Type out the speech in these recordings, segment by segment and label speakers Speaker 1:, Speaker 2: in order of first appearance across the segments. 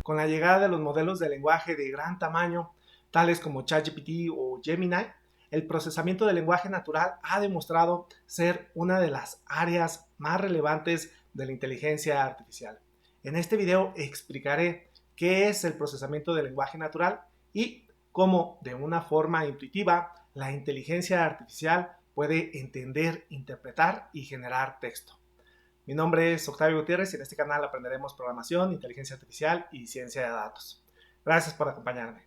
Speaker 1: Con la llegada de los modelos de lenguaje de gran tamaño, tales como ChatGPT o Gemini, el procesamiento del lenguaje natural ha demostrado ser una de las áreas más relevantes de la inteligencia artificial. En este video explicaré qué es el procesamiento del lenguaje natural y cómo, de una forma intuitiva, la inteligencia artificial puede entender, interpretar y generar texto. Mi nombre es Octavio Gutiérrez y en este canal aprenderemos programación, inteligencia artificial y ciencia de datos. Gracias por acompañarme.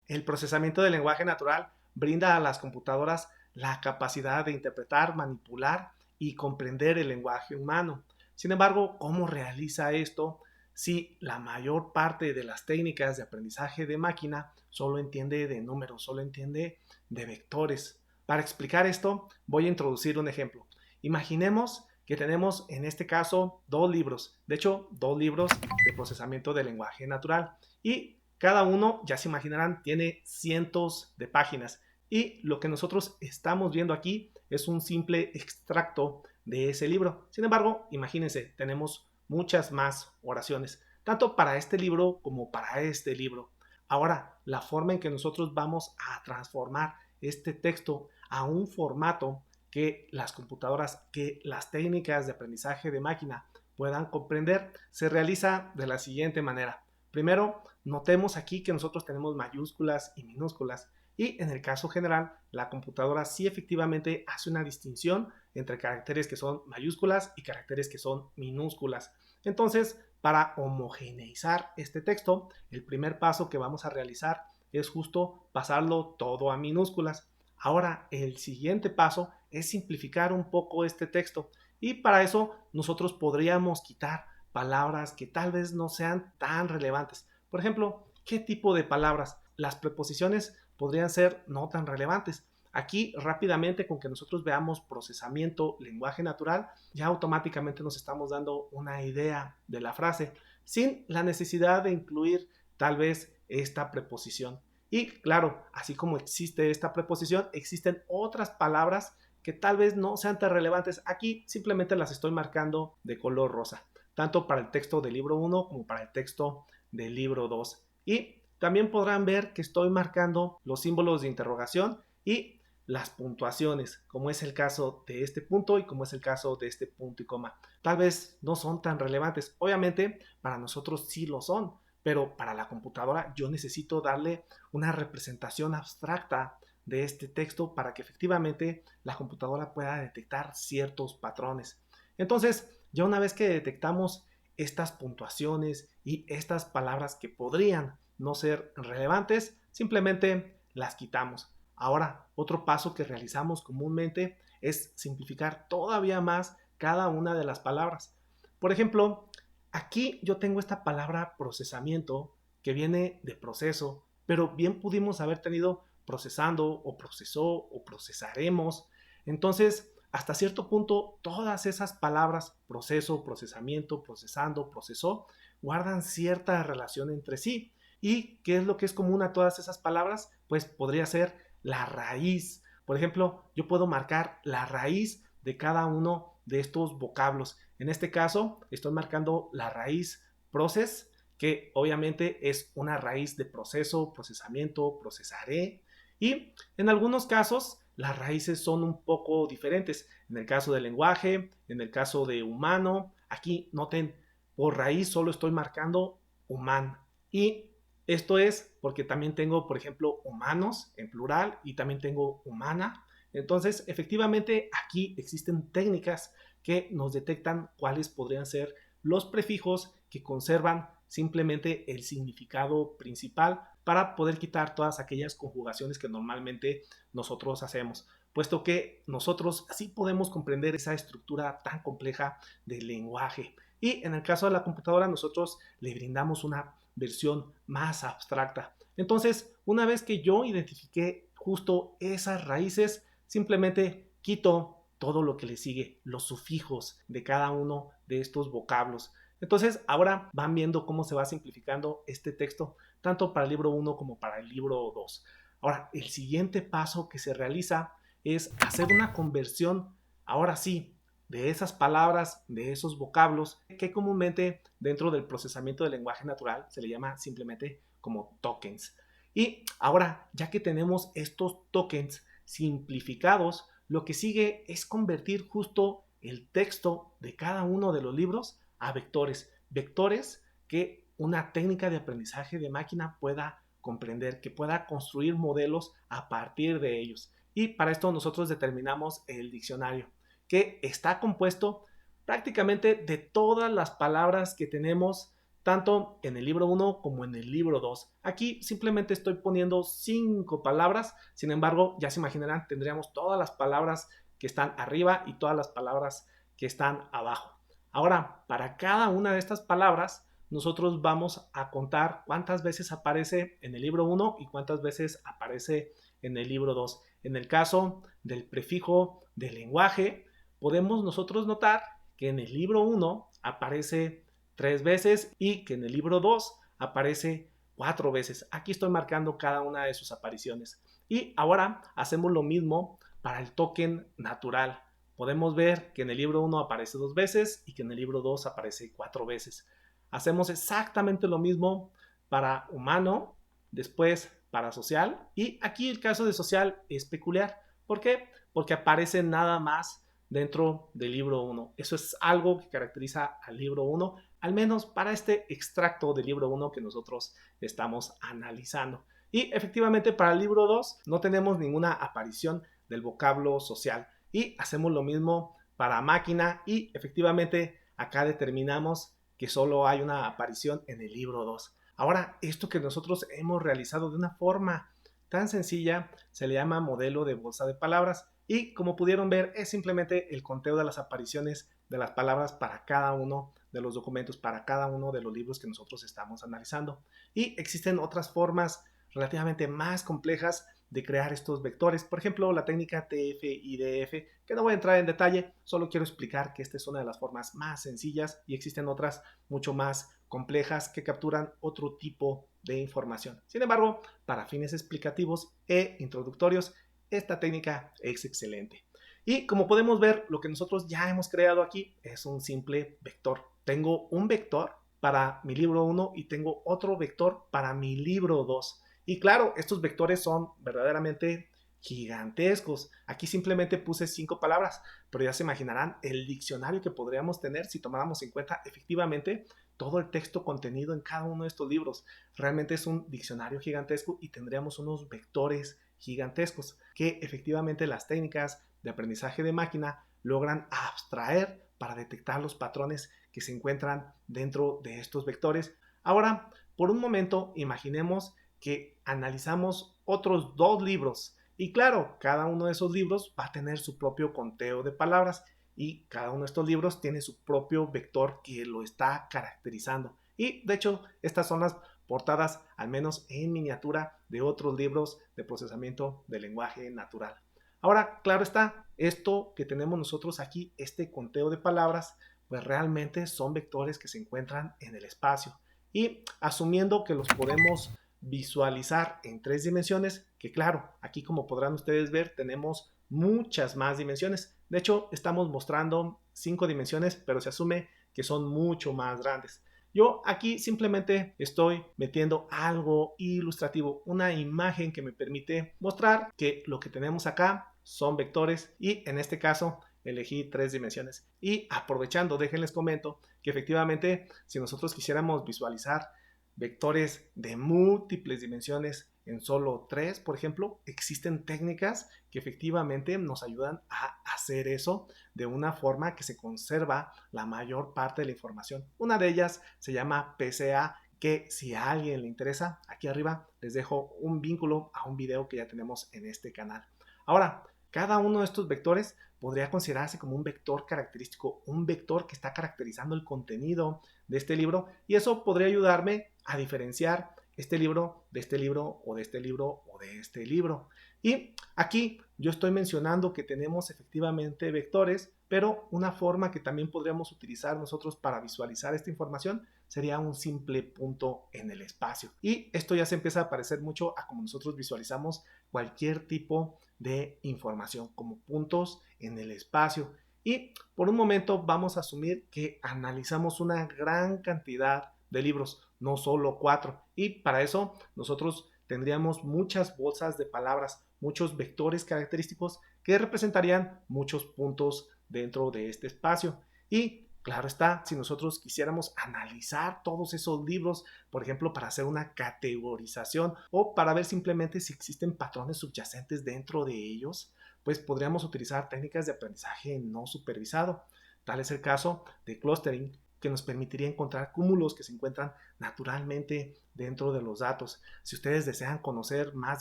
Speaker 1: El procesamiento del lenguaje natural brinda a las computadoras la capacidad de interpretar, manipular y comprender el lenguaje humano. Sin embargo, ¿cómo realiza esto si la mayor parte de las técnicas de aprendizaje de máquina solo entiende de números, solo entiende de vectores? Para explicar esto, voy a introducir un ejemplo. Imaginemos que tenemos en este caso dos libros de procesamiento del lenguaje natural y cada uno, ya se imaginarán, tiene cientos de páginas y lo que nosotros estamos viendo aquí es un simple extracto de ese libro. Sin embargo, imagínense, tenemos muchas más oraciones, tanto para este libro como para este libro. Ahora, la forma en que nosotros vamos a transformar este texto a un formato que las computadoras, que las técnicas de aprendizaje de máquina puedan comprender, se realiza de la siguiente manera. Primero, notemos aquí que nosotros tenemos mayúsculas y minúsculas y en el caso general, la computadora sí efectivamente hace una distinción entre caracteres que son mayúsculas y caracteres que son minúsculas. Entonces, para homogeneizar este texto, el primer paso que vamos a realizar es justo pasarlo todo a minúsculas. Ahora, el siguiente paso es simplificar un poco este texto y para eso nosotros podríamos quitar palabras que tal vez no sean tan relevantes. Por ejemplo, ¿qué tipo de palabras? Las preposiciones podrían ser no tan relevantes. Aquí rápidamente con que nosotros veamos procesamiento, lenguaje natural, ya automáticamente nos estamos dando una idea de la frase sin la necesidad de incluir tal vez esta preposición. Y claro, así como existe esta preposición, existen otras palabras que tal vez no sean tan relevantes. Aquí simplemente las estoy marcando de color rosa, tanto para el texto del libro 1 como para el texto del libro 2. Y también podrán ver que estoy marcando los símbolos de interrogación y las puntuaciones, como es el caso de este punto y como es el caso de este punto y coma. Tal vez no son tan relevantes. Obviamente, para nosotros sí lo son, pero para la computadora yo necesito darle una representación abstracta de este texto para que efectivamente la computadora pueda detectar ciertos patrones. Entonces, ya una vez que detectamos estas puntuaciones y estas palabras que podrían no ser relevantes, simplemente las quitamos. Ahora, otro paso que realizamos comúnmente es simplificar todavía más cada una de las palabras. Por ejemplo, aquí yo tengo esta palabra procesamiento que viene de proceso, pero bien pudimos haber tenido procesando o procesó o procesaremos. Entonces, hasta cierto punto, todas esas palabras, proceso, procesamiento, procesando, procesó, guardan cierta relación entre sí. ¿Y qué es lo que es común a todas esas palabras? Pues podría ser la raíz. Por ejemplo, yo puedo marcar la raíz de cada uno de estos vocablos. En este caso, estoy marcando la raíz process, que obviamente es una raíz de proceso, procesamiento, procesaré. Y en algunos casos, las raíces son un poco diferentes. En el caso del lenguaje, en el caso de humano, aquí noten, por raíz solo estoy marcando human. Y esto es porque también tengo, por ejemplo, humanos en plural y también tengo humana. Entonces, efectivamente, aquí existen técnicas que nos detectan cuáles podrían ser los prefijos que conservan simplemente el significado principal para poder quitar todas aquellas conjugaciones que normalmente nosotros hacemos, puesto que nosotros sí podemos comprender esa estructura tan compleja del lenguaje. Y en el caso de la computadora, nosotros le brindamos una versión más abstracta. Entonces, una vez que yo identifiqué justo esas raíces, simplemente quito todo lo que le sigue, los sufijos de cada uno de estos vocablos. Entonces, ahora van viendo cómo se va simplificando este texto, tanto para el libro 1 como para el libro 2. Ahora, el siguiente paso que se realiza es hacer una conversión, ahora sí, de esas palabras, de esos vocablos, que comúnmente dentro del procesamiento del lenguaje natural se le llama simplemente como tokens. Y ahora, ya que tenemos estos tokens simplificados, lo que sigue es convertir justo el texto de cada uno de los libros a vectores. Vectores que una técnica de aprendizaje de máquina pueda comprender, que pueda construir modelos a partir de ellos. Y para esto nosotros determinamos el diccionario, que está compuesto prácticamente de todas las palabras que tenemos tanto en el libro 1 como en el libro 2. Aquí simplemente estoy poniendo 5 palabras, sin embargo, ya se imaginarán, tendríamos todas las palabras que están arriba y todas las palabras que están abajo. Ahora, para cada una de estas palabras, nosotros vamos a contar cuántas veces aparece en el libro 1 y cuántas veces aparece en el libro 2. En el caso del prefijo del lenguaje, podemos nosotros notar que en el libro 1 aparece 3 veces y que en el libro 2 aparece 4 veces. Aquí estoy marcando cada una de sus apariciones. Y ahora hacemos lo mismo para el token natural. Podemos ver que en el libro 1 aparece 2 veces y que en el libro 2 aparece 4 veces. Hacemos exactamente lo mismo para humano, después para social, y aquí el caso de social es peculiar. ¿Por qué? Porque aparece nada más dentro del libro 1. Eso es algo que caracteriza al libro 1, al menos para este extracto del libro 1 que nosotros estamos analizando. Y efectivamente para el libro 2 no tenemos ninguna aparición del vocablo social. Y hacemos lo mismo para máquina y efectivamente acá determinamos que solo hay una aparición en el libro 2. Ahora, esto que nosotros hemos realizado de una forma tan sencilla se le llama modelo de bolsa de palabras y como pudieron ver es simplemente el conteo de las apariciones de las palabras para cada uno de los documentos, para cada uno de los libros que nosotros estamos analizando. Y existen otras formas relativamente más complejas de crear estos vectores. Por ejemplo, la técnica TF-IDF, que no voy a entrar en detalle, solo quiero explicar que esta es una de las formas más sencillas y existen otras mucho más complejas que capturan otro tipo de información. Sin embargo, para fines explicativos e introductorios, esta técnica es excelente. Y como podemos ver, lo que nosotros ya hemos creado aquí es un simple vector. Tengo un vector para mi libro 1 y tengo otro vector para mi libro 2. Y claro, estos vectores son verdaderamente gigantescos. Aquí simplemente puse 5 palabras, pero ya se imaginarán el diccionario que podríamos tener si tomáramos en cuenta efectivamente todo el texto contenido en cada uno de estos libros. Realmente es un diccionario gigantesco y tendríamos unos vectores gigantescos que efectivamente las técnicas de aprendizaje de máquina logran abstraer para detectar los patrones que se encuentran dentro de estos vectores. Ahora, por un momento, imaginemos que analizamos otros 2 libros y claro, cada uno de esos libros va a tener su propio conteo de palabras y cada uno de estos libros tiene su propio vector que lo está caracterizando. Y de hecho, estas son las portadas, al menos en miniatura, de otros libros de procesamiento del lenguaje natural. Ahora, claro está, esto que tenemos nosotros aquí, este conteo de palabras, pues realmente son vectores que se encuentran en el espacio. Y asumiendo que los podemos visualizar en 3 dimensiones, que claro, aquí como podrán ustedes ver, tenemos muchas más dimensiones. De hecho, estamos mostrando 5 dimensiones, pero se asume que son mucho más grandes. Yo aquí simplemente estoy metiendo algo ilustrativo, una imagen que me permite mostrar que lo que tenemos acá son vectores y en este caso elegí 3 dimensiones. Y aprovechando, déjenles comento que efectivamente si nosotros quisiéramos visualizar vectores de múltiples dimensiones en solo 3, por ejemplo, existen técnicas que efectivamente nos ayudan a hacer eso de una forma que se conserva la mayor parte de la información. Una de ellas se llama PCA, que si a alguien le interesa, aquí arriba les dejo un vínculo a un video que ya tenemos en este canal. Ahora, cada uno de estos vectores podría considerarse como un vector característico, un vector que está caracterizando el contenido de este libro y eso podría ayudarme a diferenciar este libro de este libro o de este libro o de este libro. Y aquí yo estoy mencionando que tenemos efectivamente vectores, pero una forma que también podríamos utilizar nosotros para visualizar esta información sería un simple punto en el espacio. Y esto ya se empieza a parecer mucho a como nosotros visualizamos cualquier tipo de información, como puntos en el espacio. Y por un momento vamos a asumir que analizamos una gran cantidad de libros, no solo 4. Y para eso nosotros tendríamos muchas bolsas de palabras, muchos vectores característicos que representarían muchos puntos dentro de este espacio. Y claro está, si nosotros quisiéramos analizar todos esos libros, por ejemplo, para hacer una categorización o para ver simplemente si existen patrones subyacentes dentro de ellos, pues podríamos utilizar técnicas de aprendizaje no supervisado. Tal es el caso de clustering, que nos permitiría encontrar cúmulos que se encuentran naturalmente dentro de los datos. Si ustedes desean conocer más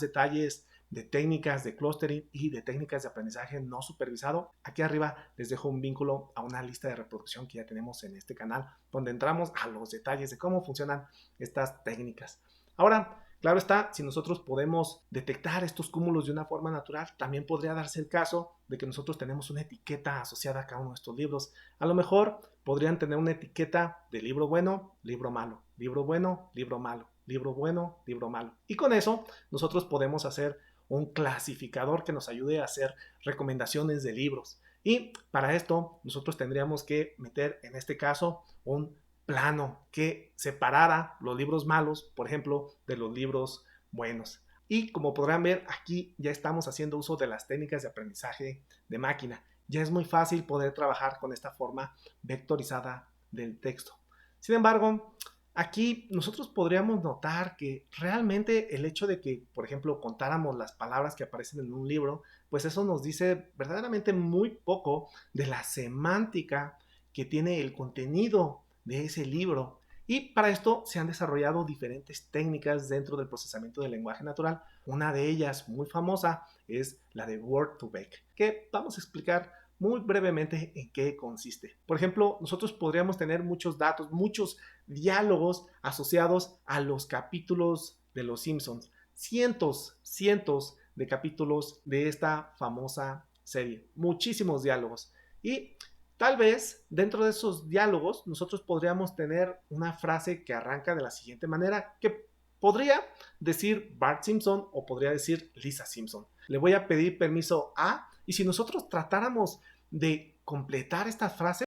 Speaker 1: detalles de técnicas de clustering y de técnicas de aprendizaje no supervisado, aquí arriba les dejo un vínculo a una lista de reproducción que ya tenemos en este canal, donde entramos a los detalles de cómo funcionan estas técnicas. Ahora, claro está, si nosotros podemos detectar estos cúmulos de una forma natural, también podría darse el caso de que nosotros tenemos una etiqueta asociada a cada uno de estos libros. A lo mejor podrían tener una etiqueta de libro bueno, libro malo, libro bueno, libro malo, libro bueno, libro malo. Y con eso nosotros podemos hacer un clasificador que nos ayude a hacer recomendaciones de libros. Y para esto nosotros tendríamos que meter en este caso un plano que separara los libros malos, por ejemplo, de los libros buenos. Y como podrán ver, aquí ya estamos haciendo uso de las técnicas de aprendizaje de máquina. Ya es muy fácil poder trabajar con esta forma vectorizada del texto. Sin embargo, aquí nosotros podríamos notar que realmente el hecho de que, por ejemplo, contáramos las palabras que aparecen en un libro, pues eso nos dice verdaderamente muy poco de la semántica que tiene el contenido de ese libro. Y para esto se han desarrollado diferentes técnicas dentro del procesamiento del lenguaje natural. Una de ellas muy famosa es la de Word2Vec, que vamos a explicar muy brevemente en qué consiste. Por ejemplo, nosotros podríamos tener muchos datos, muchos diálogos asociados a los capítulos de Los Simpsons. Cientos de capítulos de esta famosa serie. Muchísimos diálogos. Y tal vez dentro de esos diálogos nosotros podríamos tener una frase que arranca de la siguiente manera, que podría decir Bart Simpson o podría decir Lisa Simpson. Le voy a pedir permiso a, y si nosotros tratáramos de completar esta frase,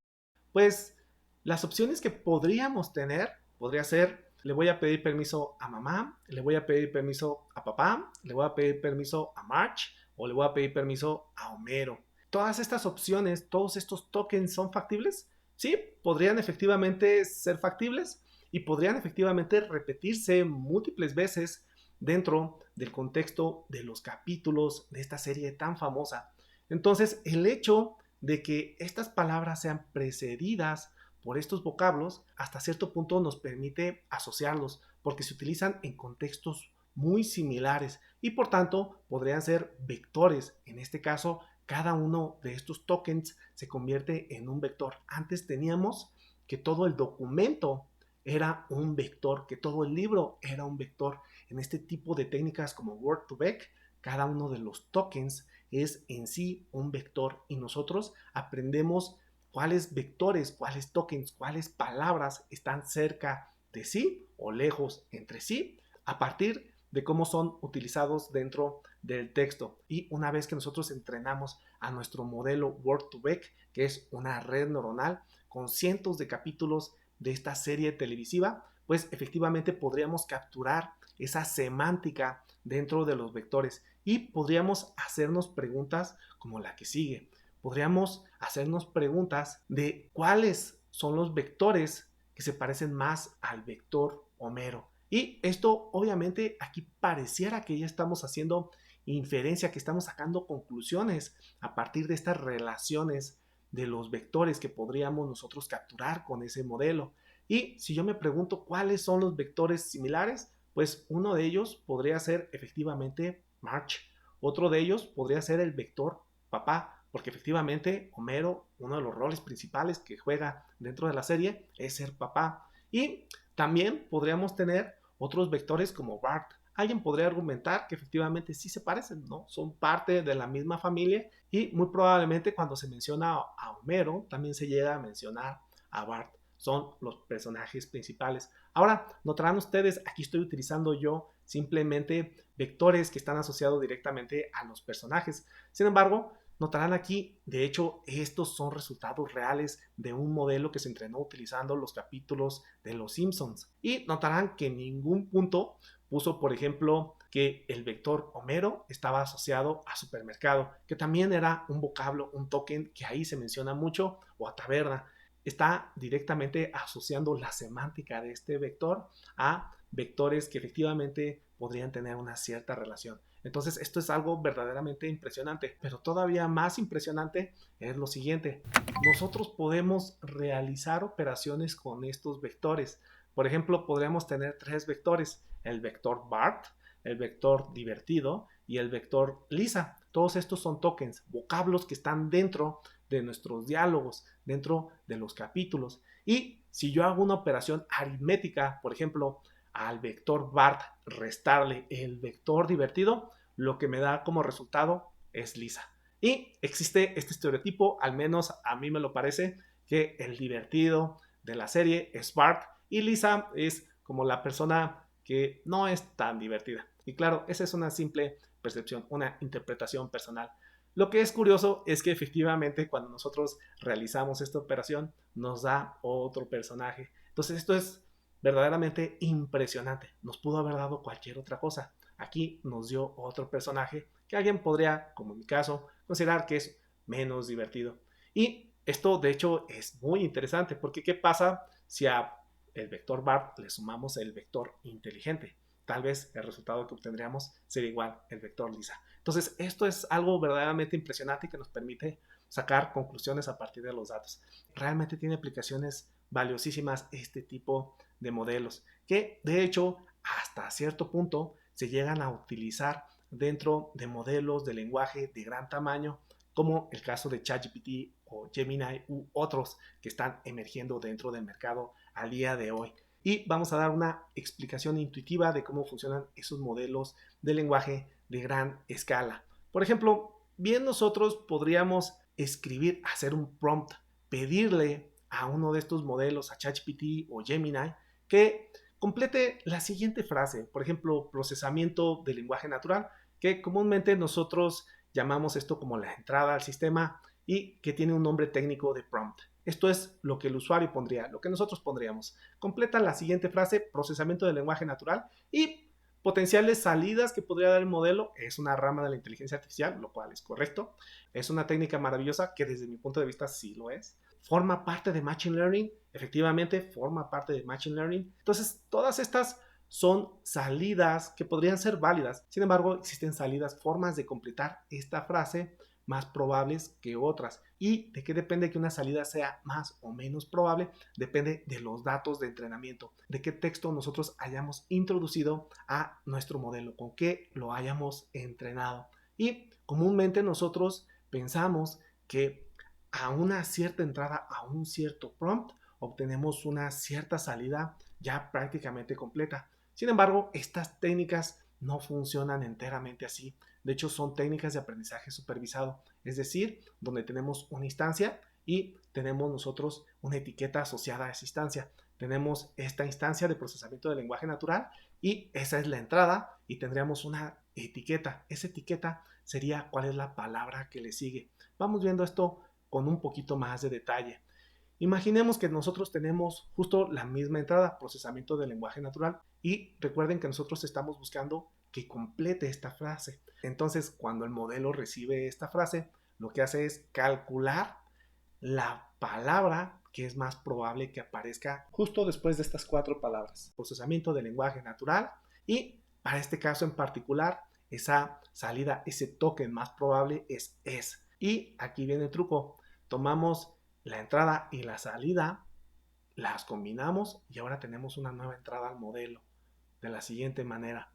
Speaker 1: pues las opciones que podríamos tener podría ser: le voy a pedir permiso a mamá, le voy a pedir permiso a papá, le voy a pedir permiso a Marge o le voy a pedir permiso a Homero. Todas estas opciones, todos estos tokens son factibles. Sí, podrían efectivamente ser factibles y podrían efectivamente repetirse múltiples veces dentro del contexto de los capítulos de esta serie tan famosa. Entonces, el hecho de que estas palabras sean precedidas por estos vocablos, hasta cierto punto nos permite asociarlos, porque se utilizan en contextos muy similares y por tanto podrían ser vectores. En este caso, cada uno de estos tokens se convierte en un vector. Antes teníamos que todo el documento era un vector, que todo el libro era un vector. En este tipo de técnicas como Word2Vec, cada uno de los tokens es en sí un vector y nosotros aprendemos cuáles vectores, cuáles tokens, cuáles palabras están cerca de sí o lejos entre sí a partir de cómo son utilizados dentro del texto. Y una vez que nosotros entrenamos a nuestro modelo Word2Vec, que es una red neuronal con cientos de capítulos de esta serie televisiva, pues efectivamente podríamos capturar esa semántica dentro de los vectores y podríamos hacernos preguntas como la que sigue. Podríamos hacernos preguntas de cuáles son los vectores que se parecen más al vector Homero. Y esto obviamente aquí pareciera que ya estamos haciendo inferencia, que estamos sacando conclusiones a partir de estas relaciones de los vectores que podríamos nosotros capturar con ese modelo. Y si yo me pregunto cuáles son los vectores similares, pues uno de ellos podría ser efectivamente March. Otro de ellos podría ser el vector papá, porque efectivamente Homero, uno de los roles principales que juega dentro de la serie es ser papá. Y también podríamos tener otros vectores como Bart. Alguien podría argumentar que efectivamente sí se parecen, ¿no? Son parte de la misma familia y muy probablemente cuando se menciona a Homero también se llega a mencionar a Bart. Son los personajes principales. Ahora, notarán ustedes, aquí estoy utilizando yo simplemente vectores que están asociados directamente a los personajes. Sin embargo, Notarán aquí, de hecho, estos son resultados reales de un modelo que se entrenó utilizando los capítulos de Los Simpsons. Y notarán que en ningún punto puso, por ejemplo, que el vector Homero estaba asociado a supermercado, que también era un vocablo, un token que ahí se menciona mucho, o a taberna. Está directamente asociando la semántica de este vector a vectores que efectivamente podrían tener una cierta relación. Entonces esto es algo verdaderamente impresionante, pero todavía más impresionante es lo siguiente. Nosotros podemos realizar operaciones con estos vectores. Por ejemplo, podríamos tener tres vectores, el vector BART, el vector divertido y el vector Lisa. Todos estos son tokens, vocablos que están dentro de nuestros diálogos, dentro de los capítulos. Y si yo hago una operación aritmética, por ejemplo, al vector BART restarle el vector divertido, lo que me da como resultado es Lisa. Y existe este estereotipo, al menos a mí me lo parece, que el divertido de la serie es Bart y Lisa es como la persona que no es tan divertida. Y claro, esa es una simple percepción, una interpretación personal. Lo que es curioso es que efectivamente cuando nosotros realizamos esta operación nos da otro personaje. Entonces esto es verdaderamente impresionante. Nos pudo haber dado cualquier otra cosa. Aquí nos dio otro personaje que alguien podría, como en mi caso, considerar que es menos divertido. Y esto de hecho es muy interesante porque ¿qué pasa si a el vector BART le sumamos el vector inteligente? Tal vez el resultado que obtendríamos sería igual el vector Lisa. Entonces esto es algo verdaderamente impresionante que nos permite sacar conclusiones a partir de los datos. Realmente tiene aplicaciones valiosísimas este tipo de modelos que de hecho hasta cierto punto se llegan a utilizar dentro de modelos de lenguaje de gran tamaño como el caso de ChatGPT o Gemini u otros que están emergiendo dentro del mercado al día de hoy. Y vamos a dar una explicación intuitiva de cómo funcionan esos modelos de lenguaje de gran escala. Por ejemplo, bien nosotros podríamos escribir, hacer un prompt, pedirle a uno de estos modelos, a ChatGPT o Gemini, que complete la siguiente frase, por ejemplo, procesamiento de lenguaje natural, que comúnmente nosotros llamamos esto como la entrada al sistema y que tiene un nombre técnico de prompt. Esto es lo que el usuario pondría, lo que nosotros pondríamos. Completa la siguiente frase, procesamiento de lenguaje natural y potenciales salidas que podría dar el modelo. Es una rama de la inteligencia artificial, lo cual es correcto. Es una técnica maravillosa que desde mi punto de vista sí lo es. Forma parte de Machine Learning, efectivamente forma parte de Machine Learning. Entonces, todas estas son salidas que podrían ser válidas. Sin embargo, existen salidas, formas de completar esta frase más probables que otras. ¿Y de qué depende que una salida sea más o menos probable? Depende de los datos de entrenamiento, de qué texto nosotros hayamos introducido a nuestro modelo, con qué lo hayamos entrenado. Y comúnmente nosotros pensamos que a una cierta entrada, a un cierto prompt, obtenemos una cierta salida ya prácticamente completa. Sin embargo, estas técnicas no funcionan enteramente así. De hecho, son técnicas de aprendizaje supervisado, es decir, donde tenemos una instancia y tenemos nosotros una etiqueta asociada a esa instancia. Tenemos esta instancia de procesamiento de lenguaje natural y esa es la entrada y tendríamos una etiqueta. Esa etiqueta sería cuál es la palabra que le sigue. Vamos viendo esto con un poquito más de detalle. Imaginemos que nosotros tenemos justo la misma entrada, procesamiento del lenguaje natural, y recuerden que nosotros estamos buscando que complete esta frase. Entonces, cuando el modelo recibe esta frase, lo que hace es calcular la palabra que es más probable que aparezca justo después de estas cuatro palabras. Procesamiento del lenguaje natural y para este caso en particular, esa salida, ese token más probable es es. Y aquí viene el truco. Tomamos la entrada y la salida, las combinamos y ahora tenemos una nueva entrada al modelo de la siguiente manera.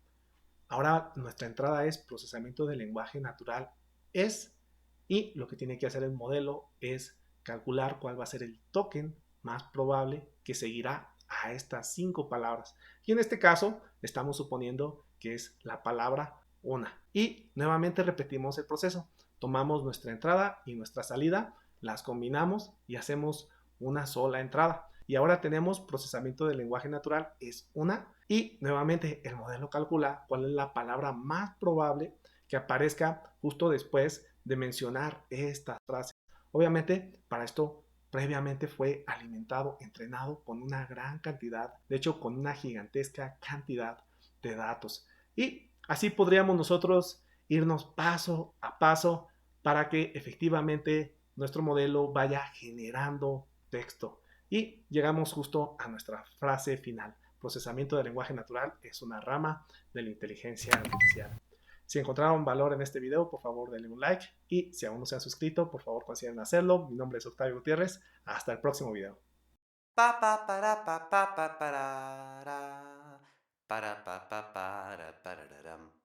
Speaker 1: Ahora nuestra entrada es procesamiento de lenguaje natural es y lo que tiene que hacer el modelo es calcular cuál va a ser el token más probable que seguirá a estas 5 palabras. Y en este caso estamos suponiendo que es la palabra una. Y nuevamente repetimos el proceso. Tomamos nuestra entrada y nuestra salida, las combinamos y hacemos una sola entrada. Y ahora tenemos procesamiento del lenguaje natural es una y nuevamente el modelo calcula cuál es la palabra más probable que aparezca justo después de mencionar estas frases. Obviamente, para esto previamente fue alimentado, entrenado con una gran cantidad, de hecho con una gigantesca cantidad de datos. Y así podríamos nosotros irnos paso a paso para que efectivamente nuestro modelo vaya generando texto. Y llegamos justo a nuestra frase final. Procesamiento del lenguaje natural es una rama de la inteligencia artificial. Si encontraron valor en este video, por favor denle un like y si aún no se han suscrito, por favor consideren hacerlo. Mi nombre es Octavio Gutiérrez. Hasta el próximo video.
Speaker 2: Pa pa para pa pa pa para ra. Para pa pa para parararam.